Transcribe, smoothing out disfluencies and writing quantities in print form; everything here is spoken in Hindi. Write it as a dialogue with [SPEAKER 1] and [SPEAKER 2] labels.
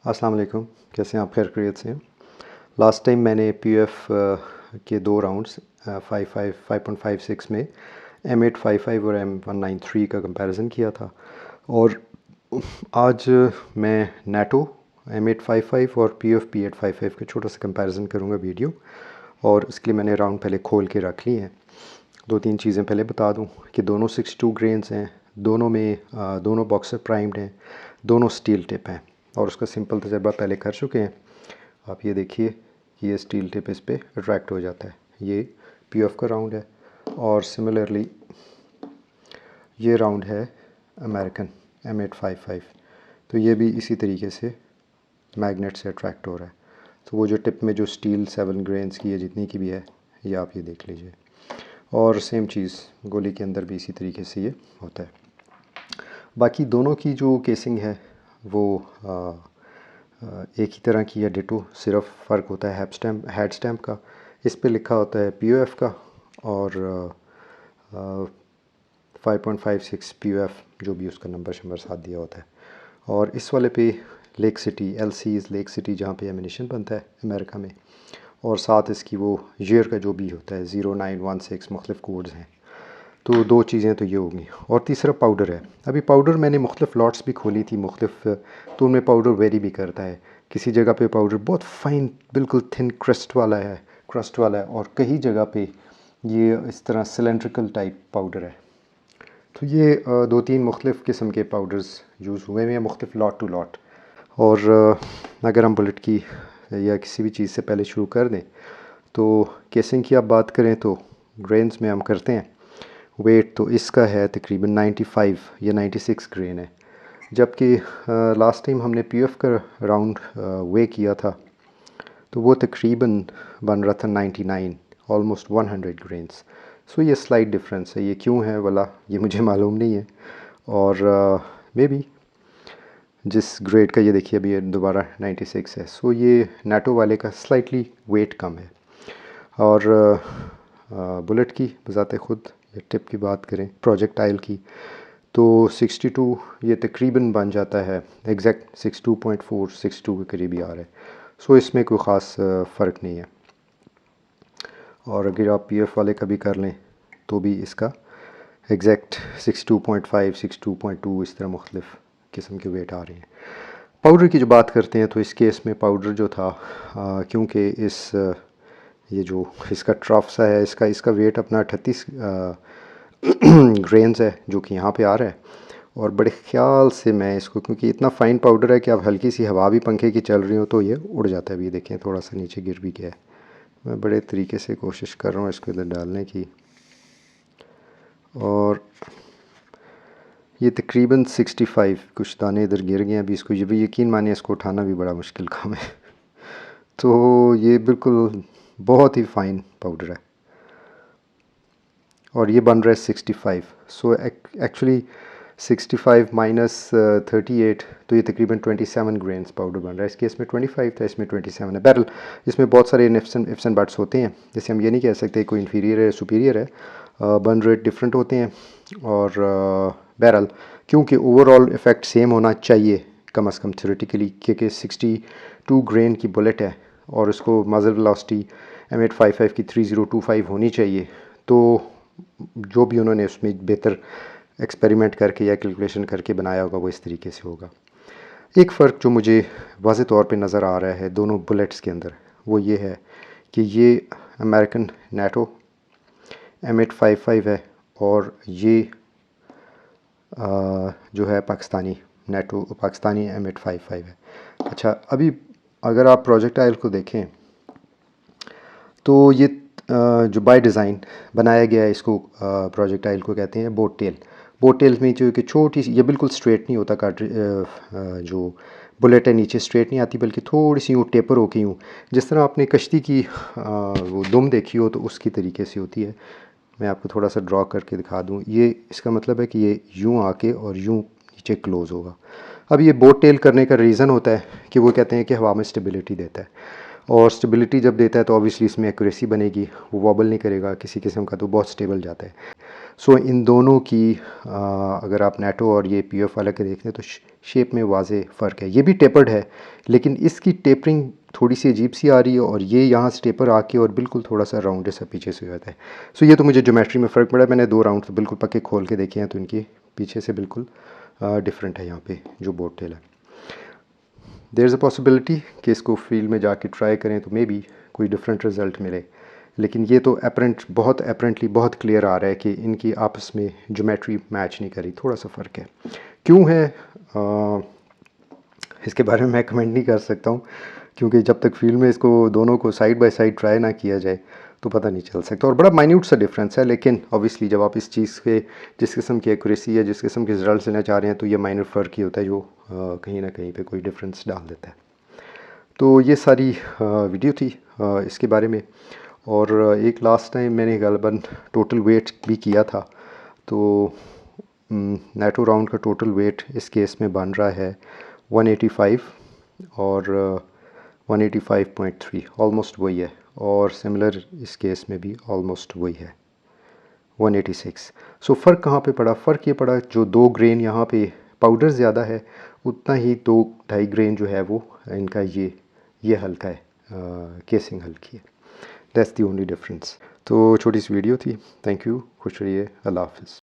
[SPEAKER 1] अस्सलाम वालेकुम। कैसे हैं आप? खैर खैरियत से हैं? लास्ट टाइम मैंने पीयूएफ के दो राउंड्स 5.56 में M855 और M193 का कंपैरिजन किया था और आज मैं NATO M855 और PF P855 का छोटा सा कंपैरिजन करूंगा वीडियो। और इसके लिए मैंने राउंड पहले खोल के रख लिए हैं। दो तीन चीज़ें पहले बता दूं कि दोनों 62 ग्रेन्स हैं, दोनों में दोनों बॉक्सर प्राइम्ड हैं, दोनों स्टील टिप हैं और उसका सिंपल तजर्बा पहले कर चुके हैं। आप ये देखिए कि ये स्टील टिप इस पर अट्रैक्ट हो जाता है। ये पीएफ का राउंड है और सिमिलरली ये राउंड है अमेरिकन M855, तो ये भी इसी तरीके से मैग्नेट से अट्रैक्ट हो रहा है। तो वो जो टिप में जो स्टील 7 ग्रेन्स की है, जितनी की भी है, ये आप ये देख लीजिए। और सेम चीज़ गोली के अंदर भी इसी तरीके से ये होता है। बाकी दोनों की जो केसिंग है वो एक ही तरह की है, डिटो। सिर्फ फ़र्क होता है हेड स्टैम्प का। इस पे लिखा होता है पीयूएफ का और 5.56 पीयूएफ जो भी उसका नंबर साथ दिया होता है। और इस वाले पे lake city LC's lake city जहाँ पे एमिनेशन बनता है अमेरिका में, और साथ इसकी वो ईयर का जो भी होता है 0916 मुख्तलिफ कोड्स हैं। तो दो चीज़ें तो ये होंगी। और तीसरा पाउडर है। अभी पाउडर मैंने मुख्तलिफ लॉट्स भी खोली थी मुख्तलिफ, तो उनमें पाउडर वेरी भी करता है। किसी जगह पे पाउडर बहुत फाइन बिल्कुल थिन क्रस्ट वाला है और कई जगह पे ये इस तरह सिलेंड्रिकल टाइप पाउडर है। तो ये दो तीन मुख्तलिफ किस्म के पाउडर्स यूज़ हुए हैं मुख्तलिफ लॉट टू लॉट। और अगर हम बुलेट की या किसी भी चीज़ से पहले शुरू कर दें तो केसिंग की आप बात करें तो ग्रेन्स में हम करते हैं। वेट तो इसका है तकरीबन 95 या 96 ग्रेन है, जबकि लास्ट टाइम हमने पीएफ का राउंड वे किया था तो वो तकरीबन बन रहा था 99, ऑलमोस्ट 100 ग्रेन्स। सो ये स्लाइट डिफरेंस है। ये क्यों है वाला ये मुझे मालूम नहीं है। और मे बी जिस ग्रेड का ये देखिए अभी दोबारा 96 है, सो ये नाटो वाले का स्लाइटली वेट कम है। और बुलेट की बजाते ख़ुद या टिप की बात करें प्रोजेक्टाइल की तो 62 ये तकरीबन बन जाता है, एग्जैक्ट 62.4 62 के करीब ही आ रहा है। सो इसमें कोई ख़ास फ़र्क नहीं है। और अगर आप पीएफ वाले का भी कर लें तो भी इसका एग्जैक्ट 62.5 62.2 इस तरह मुख्तलिफ किस्म के वेट आ रहे हैं। पाउडर की जो बात करते हैं तो इस केस में पाउडर जो था क्योंकि इस ये जो इसका ट्रफ सा है, इसका वेट अपना 38 ग्रेन्स है जो कि यहाँ पे आ रहा है। और बड़े ख्याल से मैं इसको, क्योंकि इतना फ़ाइन पाउडर है कि आप हल्की सी हवा भी पंखे की चल रही हो तो ये उड़ जाता है। अभी देखें थोड़ा सा नीचे गिर भी गया है। मैं बड़े तरीके से कोशिश कर रहा हूँ इसको इधर डालने की। और ये तकरीबन 65 कुछ दाने इधर गिर गए हैं। अभी इसको ये भी यकीन मानिए इसको उठाना भी बड़ा मुश्किल काम है। तो ये बिल्कुल बहुत ही फ़ाइन पाउडर है और ये बन रहा है 65। सो एक्चुअली 65 माइनस 38 तो ये तकरीबन 27 ग्रेन्स पाउडर बन रहा है। इसके इसमें 25 था, इसमें 27 है। बहरल इसमें बहुत सारे इफ्स एंड बट्स होते हैं, जैसे हम ये नहीं कह सकते कोई इन्फीरियर है सुपीरियर है। बर्न रेट डिफरेंट होते हैं और बहरल क्योंकि ओवरऑल इफ़ेक्ट सेम होना चाहिए कम से कम थ्योरेटिकली, क्योंकि 62 ग्रेन की बुलेट है और उसको मज़ल वेलोसिटी M855 की 3025 होनी चाहिए। तो जो भी उन्होंने उसमें बेहतर एक्सपेरिमेंट करके या कैलकुलेशन करके बनाया होगा वो इस तरीके से होगा। एक फ़र्क जो मुझे वाज़े तौर पे नज़र आ रहा है दोनों बुलेट्स के अंदर वो ये है कि ये अमेरिकन NATO M855 है और ये जो है पाकिस्तानी M855 है। अच्छा, अभी अगर आप प्रोजेक्टाइल को देखें तो ये जो बाय डिज़ाइन बनाया गया है इसको प्रोजेक्टाइल को कहते हैं बोट टेल। बोट टेल में जो कि छोटी सी, ये बिल्कुल स्ट्रेट नहीं होता जो बुलेट है नीचे स्ट्रेट नहीं आती बल्कि थोड़ी सी यूँ टेपर होके यूँ, जिस तरह आपने कश्ती की वो दुम देखी हो तो उसकी तरीके से होती है। मैं आपको थोड़ा सा ड्रॉ करके दिखा दूँ। ये इसका मतलब है कि ये यूँ आके और यूँ नीचे क्लोज़ होगा। अब ये बोट टेल करने का रीज़न होता है कि वो कहते हैं कि हवा में स्टेबिलिटी देता है और स्टेबिलिटी जब देता है तो ऑब्वियसली इसमें एक्यूरेसी बनेगी, वो वॉबल नहीं करेगा किसी किस्म का, तो बहुत स्टेबल जाता है। सो इन दोनों की अगर आप नेटो और ये PUF वाला के देखते हैं तो शेप में वाज़े फ़र्क है। ये भी टेपर्ड है लेकिन इसकी टेपरिंग थोड़ी सी अजीब सी आ रही है और ये यहाँ से टेपर आके और बिल्कुल थोड़ा सा राउंड सा पीछे से हो जाता है। सो ये तो मुझे ज्योमेट्री में फ़र्क पड़ा। मैंने 2 राउंड तो बिल्कुल पक्के खोल के देखे हैं तो इनके पीछे से बिल्कुल डिफरेंट है यहाँ पे जो बोट टेल है। देयर इज़ अ पॉसिबिलिटी कि इसको फील्ड में जाके ट्राई करें तो मे बी कोई डिफरेंट रिज़ल्ट मिले, लेकिन ये तो बहुत अपेरेंटली बहुत क्लियर आ रहा है कि इनकी आपस में ज्योमेट्री मैच नहीं करी, थोड़ा सा फ़र्क है। क्यों है इसके बारे में मैं कमेंट नहीं कर सकता हूँ, क्योंकि जब तक फील्ड में इसको दोनों को साइड बाय साइड ट्राई ना किया जाए तो पता नहीं चल सकता। और बड़ा माइन्यूट सा डिफरेंस है, लेकिन ऑब्वियसली जब आप इस चीज़ के जिस किस्म की एक्यूरेसी या जिस किस्म के रिजल्ट लेना चाह रहे हैं तो ये माइनर फ़र्क ही होता है जो कहीं ना कहीं पे कोई डिफरेंस डाल देता है। तो ये सारी वीडियो थी इसके बारे में। और एक लास्ट टाइम मैंने गलबन टोटल वेट भी किया था, तो नेटो राउंड का टोटल वेट इस केस में बन रहा है 185 और 185.3, ऑलमोस्ट वही है। और सिमिलर इस केस में भी ऑलमोस्ट वही है 186। सो फ़र्क कहाँ पे पड़ा? फ़र्क ये पड़ा जो 2 ग्रेन यहाँ पे पाउडर ज़्यादा है, उतना ही 2-2.5 ग्रेन जो है वो इनका ये हल्का है, केसिंग हल्की है। That's the only difference. तो छोटी सी वीडियो थी। थैंक यू, खुश रहिए, अल्लाह हाफ़िज़।